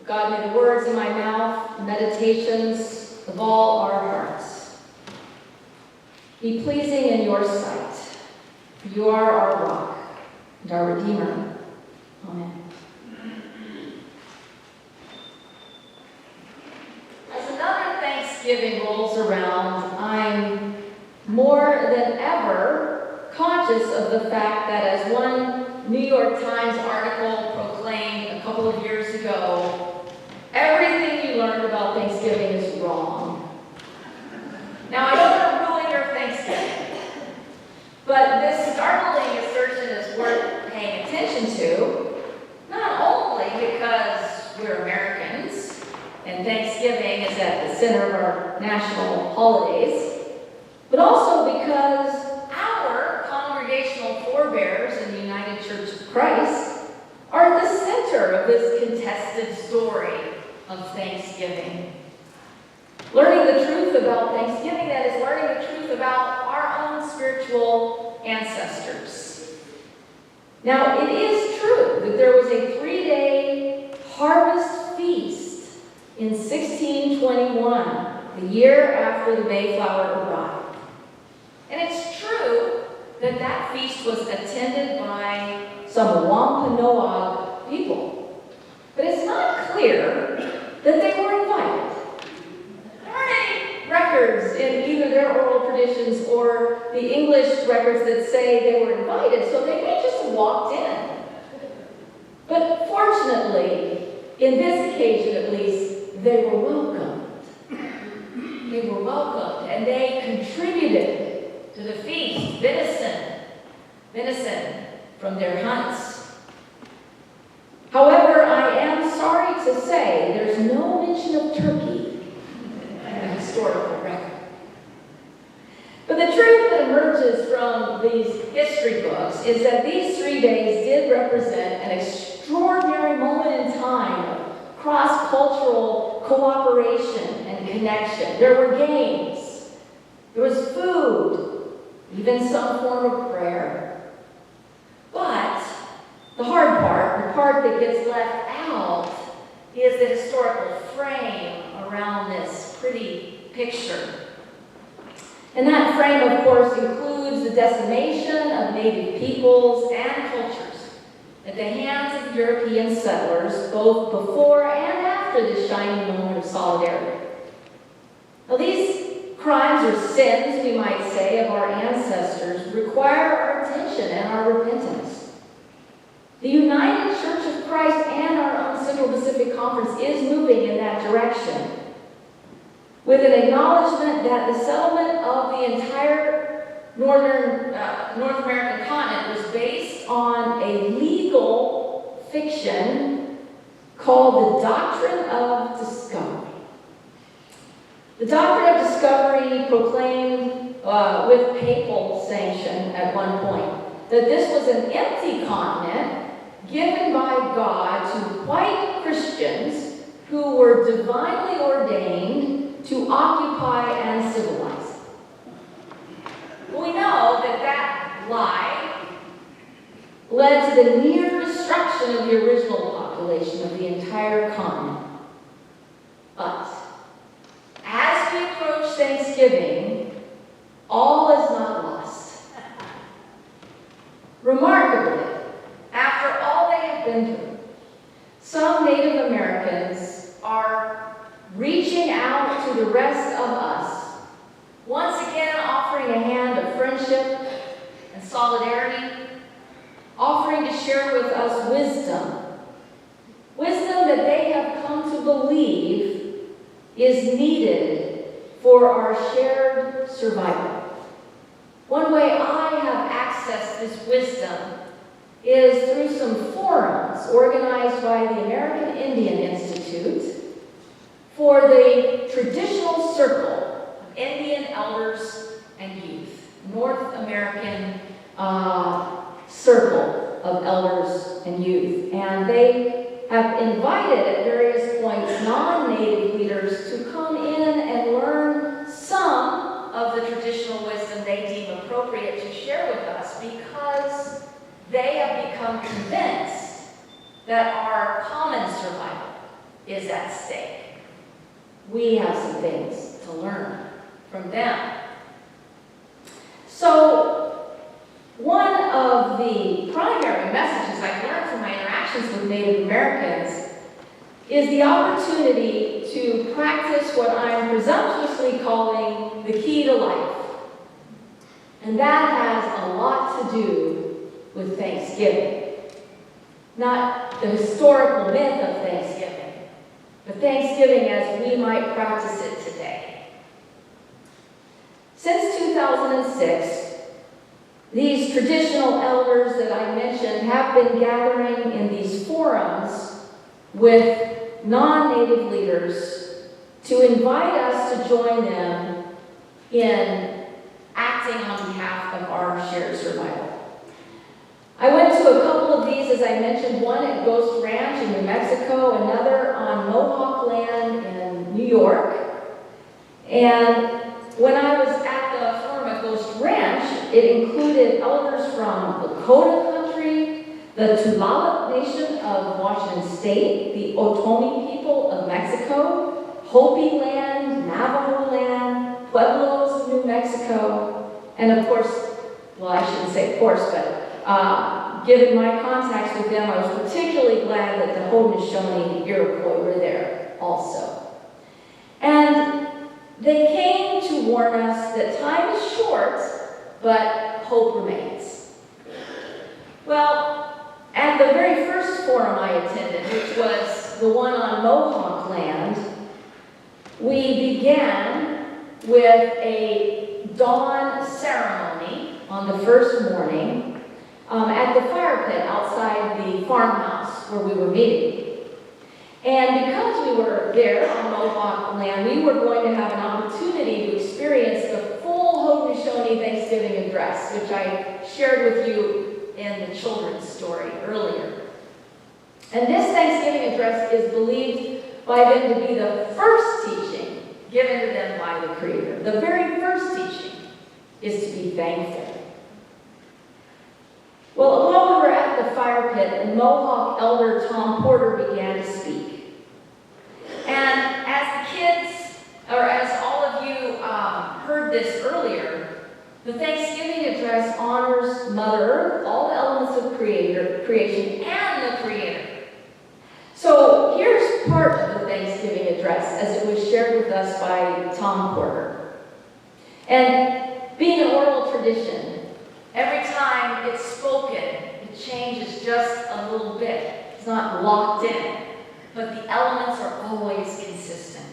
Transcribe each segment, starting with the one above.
God, may the words in my mouth, the meditations of all our hearts be pleasing in your sight. You are our rock and our Redeemer. Amen. As another Thanksgiving rolls around, I'm more than ever conscious of the fact that, as one New York Times article proclaimed a couple of years ago, everything you learned about Thanksgiving is wrong. Now, I don't want to ruin your Thanksgiving, but this startling assertion is worth paying attention to, not only because we're Americans and Thanksgiving is at the center of our national holidays, but also because our congregational forebears in the United Church of Christ are at the center of this contested story of Thanksgiving. Learning the truth about Thanksgiving, that is, learning the truth about our own spiritual ancestors. Now, it is true that there was a 3-day harvest feast in 1621, the year after the Mayflower arrived. And it's true that that feast was attended by some Wampanoag people. But it's not clear that they were invited. There aren't any records in either their oral traditions or the English records that say they were invited, so they may just have walked in. But fortunately, in this occasion at least, they were welcomed. They were welcomed, and they contributed to the feast venison from their hunts. However, I am sorry to say there's no mention of turkey in the historical record. But the truth that emerges from these history books is that these 3 days did represent an extraordinary moment in time of cross-cultural cooperation and connection. There were games, there was food, even some form of prayer. But the hard part, the part that gets left out, is the historical frame around this pretty picture. And that frame, of course, includes the decimation of native peoples and cultures at the hands of European settlers, both before and after this shining moment of solidarity. Now, these crimes or sins, we might say, of our ancestors require our attention and our repentance. The United Church of Christ and our own Central Pacific Conference is moving in that direction, with an acknowledgement that the settlement of the entire North American continent was based on a legal fiction called the Doctrine of Discovery. The Doctrine of Discovery proclaimed with papal sanction at one point that this was an empty continent given by God to white Christians who were divinely ordained to occupy and civilize. Well, we know that that lie led to the near destruction of the original population of the entire continent. But as we approach Thanksgiving, all is not lost. Remarkably, after all they have been through, some Native Americans are reaching out to the rest of us, once again offering a hand of friendship and solidarity, offering to share with us wisdom that they have come to believe is needed for our shared survival. One way I have accessed this wisdom is through some forums organized by the American Indian Institute for the traditional circle of Indian elders and youth, North American circle of elders and youth. And they have invited at various points non-native leaders to come in and learn some of the traditional wisdom they deem appropriate to share with us, because they have become convinced that our common survival, is at stake. We have some things to learn from them. So, one of the primary messages I've learned from my interactions with Native Americans is the opportunity to practice what I'm presumptuously calling the key to life. And that has a lot to do with Thanksgiving. Not the historical myth of Thanksgiving, but Thanksgiving as we might practice it today. Since 2006, these traditional elders that I mentioned have been gathering in these forums with non-Native leaders to invite us to join them in acting on behalf of our shared survival. I went to a couple of these, as I mentioned, one at Ghost Ranch in New Mexico, another on Mohawk land in New York. And when I was at the forum at Ghost Ranch, it included elders from Lakota country, the Tulalip Nation of Washington State, the Otomi people of Mexico, Hopi land, Navajo land, Pueblos of New Mexico, and of course, well, I shouldn't say of course, but given my contacts with them, I was particularly glad that the Haudenosaunee and the Iroquois were there also. And they came to warn us that time is short, but hope remains. Well, at the very first forum I attended, which was the one on Mohawk land, we began with a dawn ceremony on the first morning at the fire pit outside the farmhouse where we were meeting. And because we were there on Mohawk land, we were going to have an opportunity to experience the full Haudenosaunee Thanksgiving address, which I shared with you in the children's story earlier. And this Thanksgiving address is believed by them to be the first teaching given to them by the Creator. The very first teaching is to be thankful. Well, while we were at the fire pit, the Mohawk elder Tom Porter began to speak. And as the kids, or as all of you heard this earlier, the Thanksgiving address honors Mother Earth, all the elements of creation, and the Creator. So here's part of the Thanksgiving address as it was shared with us by Tom Porter. And being an oral tradition, every time it's spoken, it changes just a little bit. It's not locked in, but the elements are always consistent.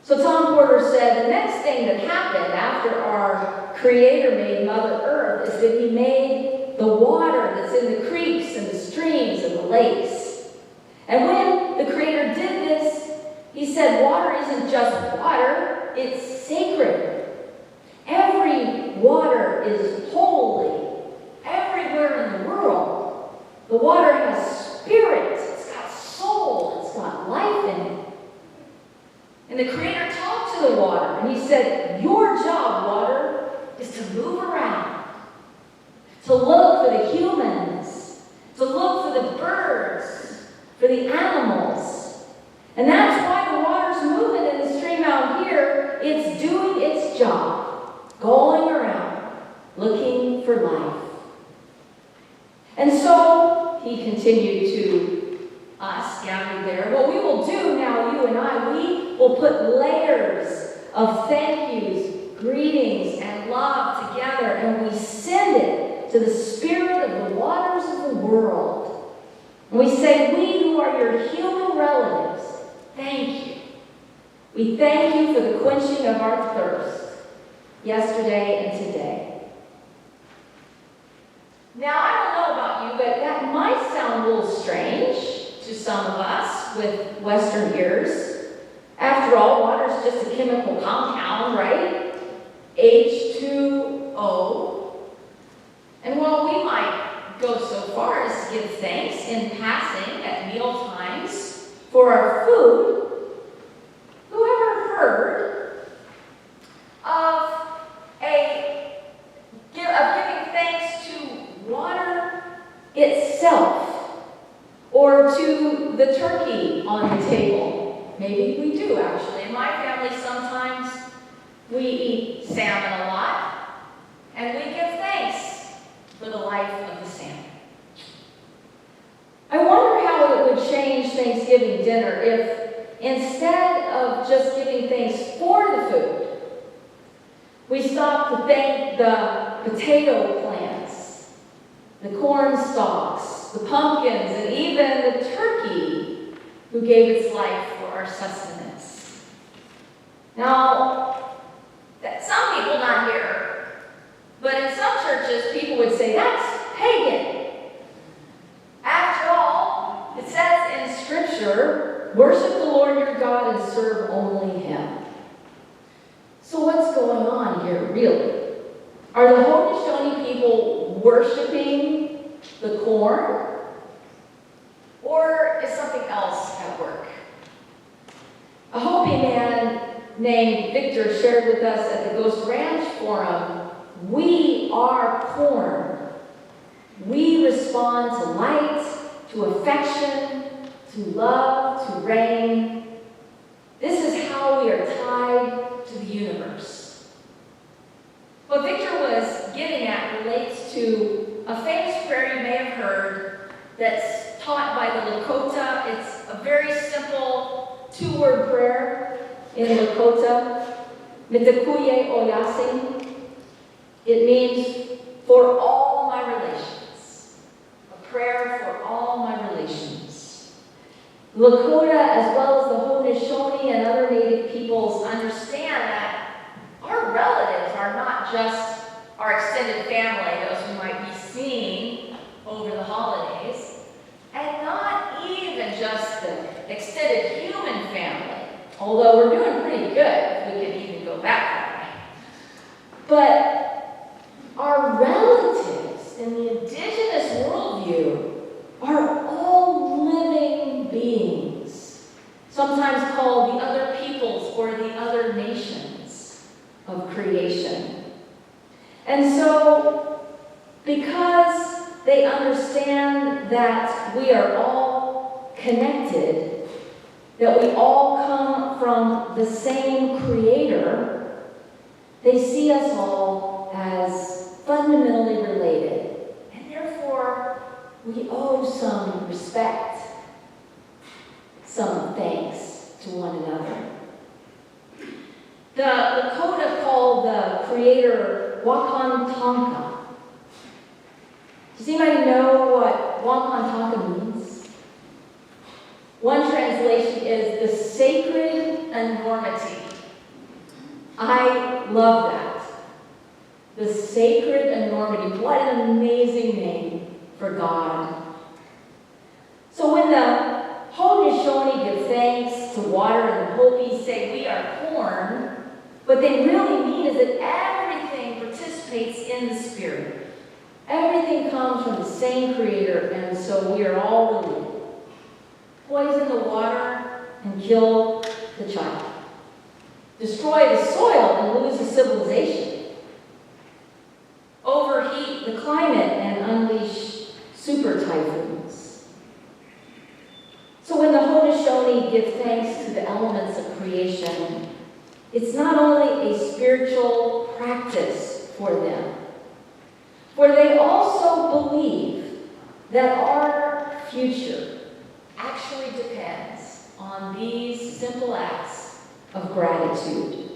So Tom Porter said the next thing that happened after our Creator made Mother Earth is that He made the water that's in the creeks and the streams and the lakes. And when the Creator did this, He said water isn't just water, it's sacred. Every water is holy. Everywhere in the world, the water has spirit, it's got soul, it's got life in it. And the Creator talked to the water, and He said, your job, water, is to move around, to look for the humans, to look for the birds, for the animals. And that's why the water's moving in the stream out here. It's doing its job, going around, looking for life. And so, he continued to us gathered there, what we will do now, you and I, we will put layers of thank yous, greetings, and love together, and we send it to the spirit of the waters of the world. And we say, we who are your human relatives, thank you. We thank you for the quenching of our thirst, yesterday and today. Now, I don't know about you, but that might sound a little strange to some of us with Western ears. After all, water is just a chemical compound, right? H2O. And while we might go so far as to give thanks in passing at meal times for our food, who ever heard of giving thanks to water itself, or or to the turkey on the table. Maybe we do, actually. In my family, sometimes we eat salmon a lot, and we give thanks for the life of the salmon. I wonder how it would change Thanksgiving dinner if, instead of just giving thanks for the food, we stopped to thank the potato plants, the corn stalks, the pumpkins, and even the turkey who gave its life for our sustenance. Now, some people not here, but in some churches, people would say, that's pagan. After all, it says in Scripture, worship the Lord your God and serve only Him. So what's going on here, really? Are the Haudenosaunee people worshiping the corn? Or is something else at work? A Hopi man named Victor shared with us at the Ghost Ranch Forum, we are corn. We respond to light, to affection, to love, to rain. This is how we are tied to the universe. What Victor was getting at relates to a famous prayer you may have heard that's taught by the Lakota. It's a very simple two-word prayer in Lakota. Mitakuye Oyasing. It means, for all my relations. A prayer for all my relations. Lakota, as well as the Haudenosaunee and other Native peoples, understand that our relatives are not just our extended family, those we might be seeing over the holidays, and not even just the extended human family, although we're doing pretty good if we can even go back that way. But our relatives in the indigenous worldview are all living beings, sometimes called the other peoples or the other nations of creation. And so, because they understand that we are all connected, that we all come from the same Creator, they see us all as fundamentally related, and therefore we owe some respect, some thanks to one another. The Lakota call the Creator Wakan Tonka. Does anybody know what Wakan Tonka means? One translation is the sacred enormity. I love that. The sacred enormity. What an amazing name for God. So when the Haudenosaunee give thanks to water and the Hopis say we are corn, what they really mean is that everything participates in the Spirit. Everything comes from the same Creator, and so we are all related. Poison the water and kill the child. Destroy the soil and lose the civilization. Overheat the climate and unleash super typhoons. So when the Haudenosaunee give thanks to the elements of creation, it's not only a spiritual practice for them, for they also believe that our future actually depends on these simple acts of gratitude.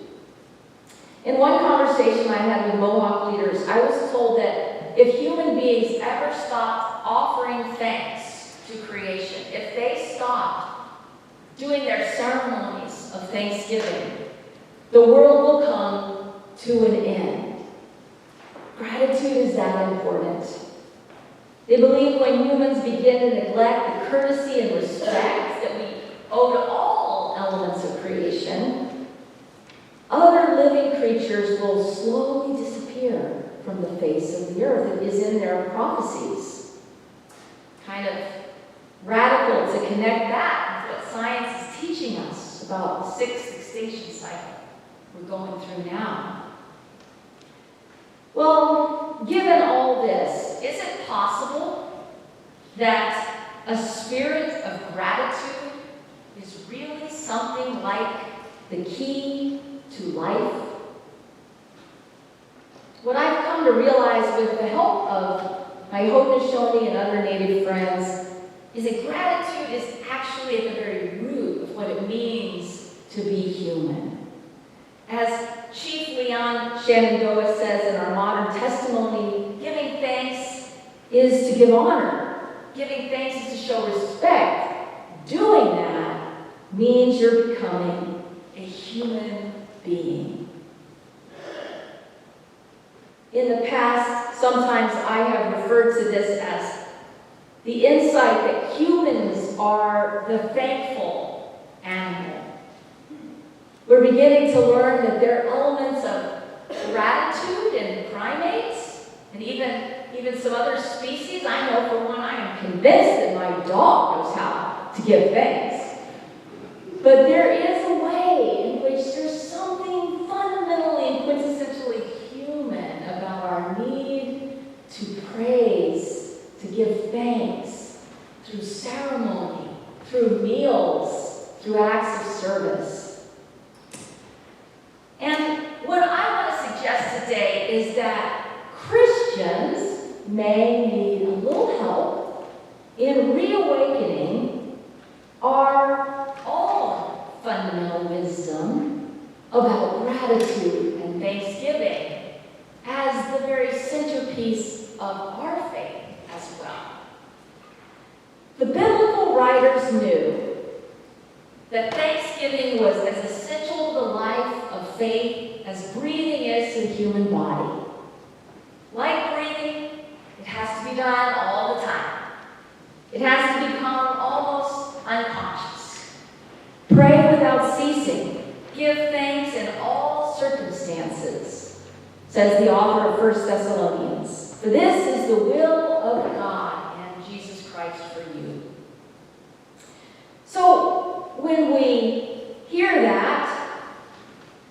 In one conversation I had with Mohawk leaders, I was told that if human beings ever stopped offering thanks to creation, if they stopped doing their ceremonies of thanksgiving, the world will come to an end. Gratitude is that important. They believe when humans begin to neglect the courtesy and respect that we owe to all elements of creation, other living creatures will slowly disappear from the face of the earth. It is in their prophecies. Kind of radical to connect that with what science is teaching us about the sixth extinction cycle we're going through now. Well, given all this, is it possible that a spirit of gratitude is really something like the key to life? What I've come to realize with the help of my Haudenosaunee and other Native friends is that gratitude is actually at the very root of what it means to be human. As Chief Leon Shenandoah says in our modern testimony, giving thanks is to give honor. Giving thanks is to show respect. Doing that means you're becoming a human being. In the past, sometimes I have referred to this as the insight that humans are the thankful animal. We're beginning to learn that there are elements of gratitude in primates and even some other species. I know for one, I am convinced that my dog knows how to give thanks. But there is a way in which there's something fundamentally and quintessentially human about our need to praise, to give thanks through ceremony, through meals, through acts of service. And what I want to suggest today is that Christians may need a little help in reawakening our own fundamental wisdom about gratitude and thanksgiving as the very centerpiece of our faith as well. The biblical writers knew that thanksgiving was as essential to the life of faith as breathing is to the human body. Like breathing, it has to be done all the time. It has to become almost unconscious. Pray without ceasing. Give thanks in all circumstances, says the author of 1 Thessalonians. For this is the will of God and Jesus Christ for you. So, when we hear that,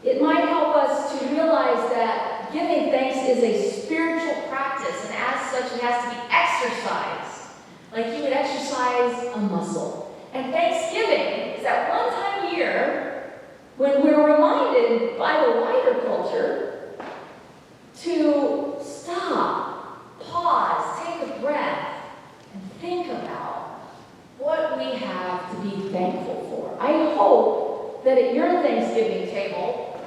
it might help us to realize that giving thanks is a spiritual practice, and as such, it has to be exercised, like you would exercise a muscle. And Thanksgiving is that one time a year when we're reminded by the wider culture to stop, pause, take a breath, and think about what we have to be thankful for. I hope that at your Thanksgiving table,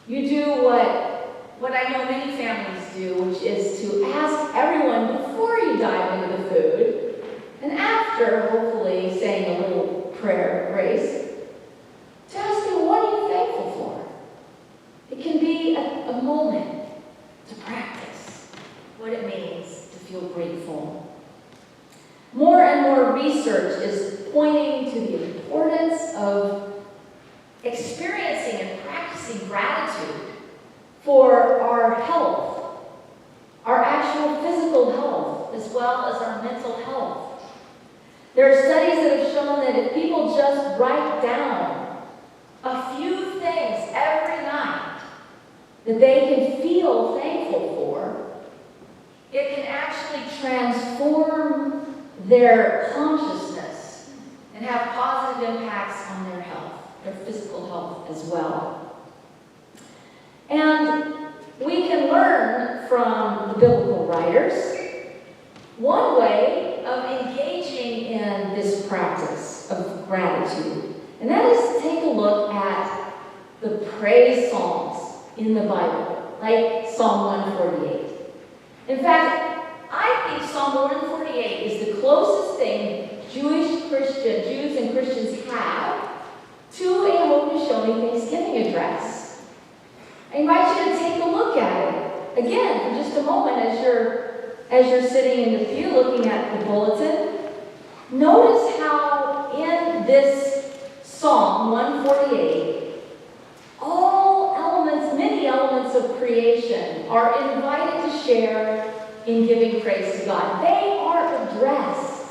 you do what I know many families do, which is to ask everyone before you dive into the food, and after, hopefully, saying a little prayer of grace, to ask them, what are you thankful for? It can be a moment to practice what it means to feel grateful. More and more research is pointing to the importance of experiencing and practicing gratitude for our health, our actual physical health, as well as our mental health. There are studies that have shown that if people just write down a few things every night that they can feel thankful for, it can actually transform their consciousness and have positive impacts on their health, their physical health as well. And we can learn from the biblical writers one way of engaging in this practice of gratitude, and that is to take a look at the praise songs in the Bible, like Psalm 148. In fact, I think Psalm 148 is the closest thing Jews and Christians have to a Haudenosaunee Thanksgiving address. I invite you to take a look at it again for just a moment as you're sitting in the pew looking at the bulletin. Notice how in this Psalm 148, many elements of creation are invited to share in giving praise to God. They are addressed.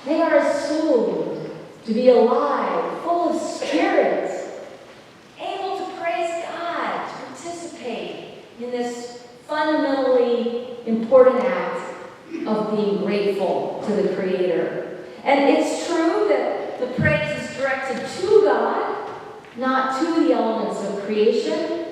They are assumed to be alive, full of spirit, able to praise God, to participate in this fundamentally important act of being grateful to the Creator. And it's true that the praise is directed to God, not to the elements of creation,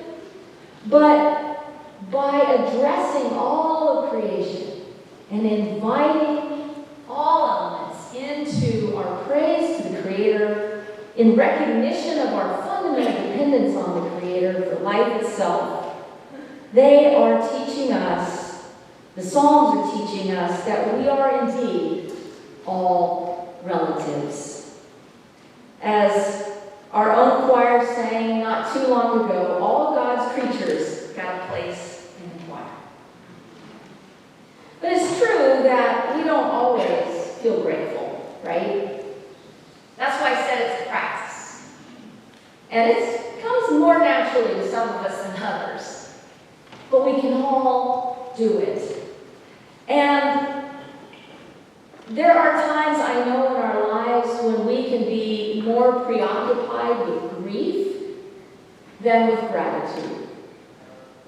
but by addressing all of creation and inviting all elements into our praise to the Creator in recognition of our fundamental dependence on the Creator for life itself, they are teaching us, the Psalms are teaching us, that we are indeed all relatives. As our own choir sang not too long ago, all God's creatures got a place in the choir. But it's true that we don't always feel grateful, right? That's why I said it's a practice. And it comes more naturally to some of us than others. But we can all do it. And there are times, I know, in our lives when we can be more preoccupied with grief than with gratitude.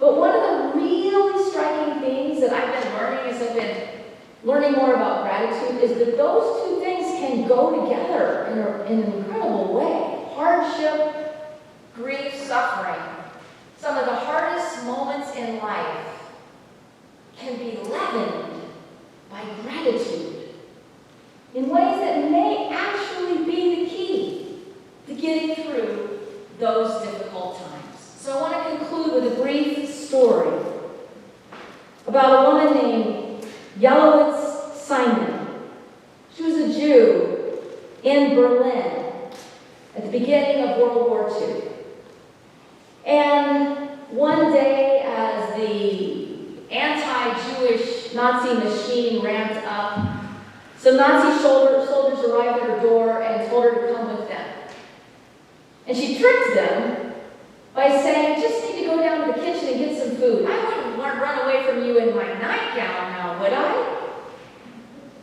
But one of the really striking things that I've been learning as I've been learning more about gratitude is that those two things can go together in an incredible way. Hardship, grief, suffering. Some of the hardest moments in life can be leavened by gratitude in ways that may actually be the key to getting through those difficult times. So I want to conclude with a brief story about a woman named Yelowitz Simon. She was a Jew in Berlin at the beginning of World War II. And one day, as the anti-Jewish Nazi machine ramped up, some Nazi soldiers arrived at her door and told her to come with them. And she tricked them by saying, I just need to go down to the kitchen and get some food. I wouldn't want to run away from you in my nightgown now, would I?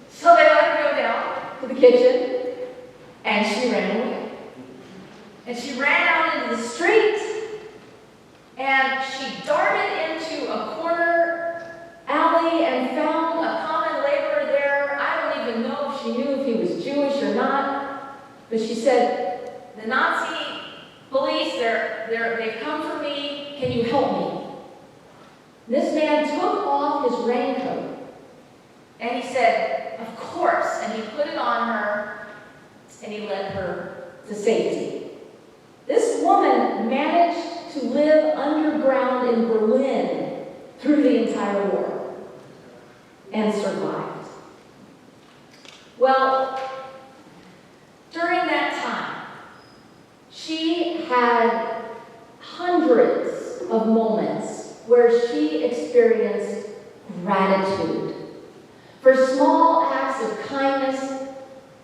So they let her go down to the kitchen, and she ran away. And she ran out into the street, and she darted into a corner alley and found a common laborer there. I don't even know if she knew if he was Jewish or not, but she said, the Nazi police, they've come for me. Can you help me? This man took off his raincoat, and he said, of course, and he put it on her, and he led her to safety. This woman managed to live underground in Berlin through the entire war and survived. Well, during that time, she had hundreds of moments where she experienced gratitude for small acts of kindness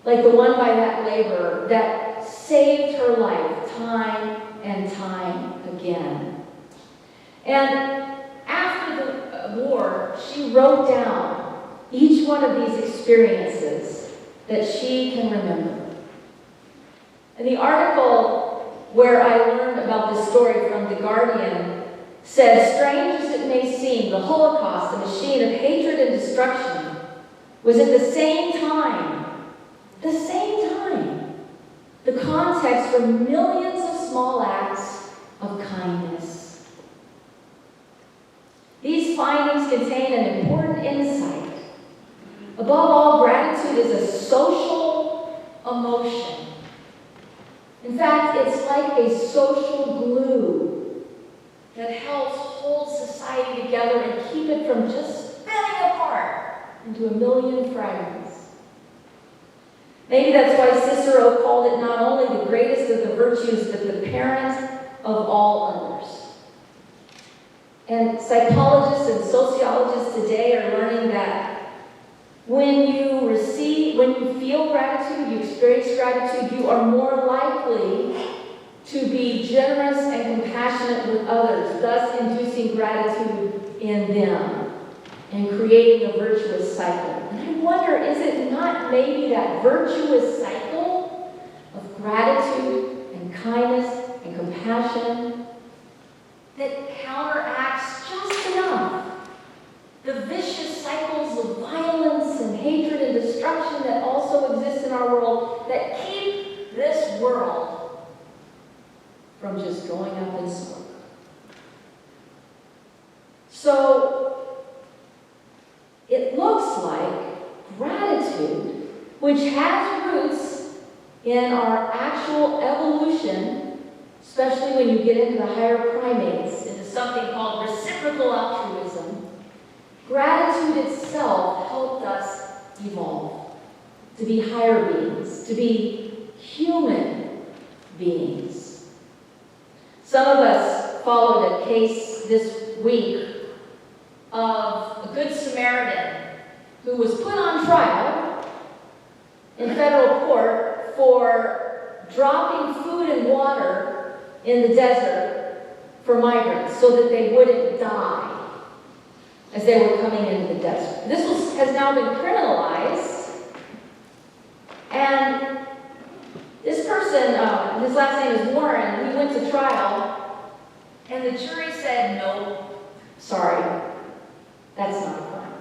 like the one by that laborer that saved her life time and time again. And after the war, she wrote down each one of these experiences that she can remember. And the article where I learned about this story from The Guardian said, strange as it may seem, the Holocaust, a machine of hatred and destruction, was at the same time, the context for millions of small acts of kindness. These findings contain an important insight. Above all, gratitude is a social emotion. In fact, it's like a social glue that helps hold society together and keep it from just spinning apart into a million fragments. Maybe that's why Cicero called it not only the greatest of the virtues, but the parent of all others. And psychologists and sociologists today are learning that when you feel gratitude, you experience gratitude, you are more likely to be generous and compassionate with others, thus inducing gratitude in them and creating a virtuous cycle. And I wonder, is it not maybe that virtuous cycle of gratitude and kindness and compassion that counteracts just enough the vicious cycles of violence and hatred and destruction that also exist in from just going up in smoke. So it looks like gratitude, which has roots in our actual evolution, especially when you get into the higher primates, into something called reciprocal altruism. Gratitude itself helped us evolve to be higher beings, to be human beings. Some of us followed a case this week of a Good Samaritan who was put on trial in federal court for dropping food and water in the desert for migrants so that they wouldn't die as they were coming into the desert. This has now been criminalized, and this person, his last name is Warren, we went to trial, and the jury said, no, sorry, that's not a crime.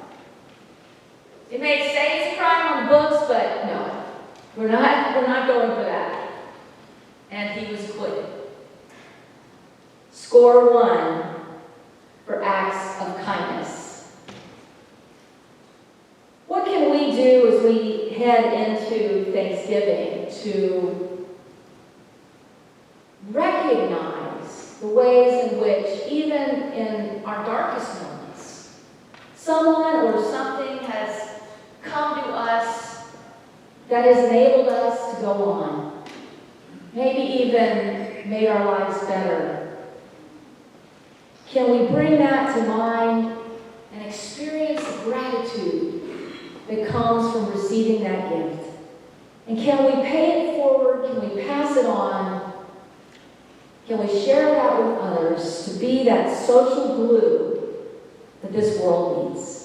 It may say it's a crime on the books, but no, we're not going for that. And he was acquitted. Score 1 for acts of kindness. What can we do as we head into Thanksgiving to recognize the ways in which, even in our darkest moments, someone or something has come to us that has enabled us to go on, maybe even made our lives better? Can we bring that to mind and experience the gratitude that comes from receiving that gift? And can we pay it forward? Can we pass it on? Can we share that with others to be that social glue that this world needs?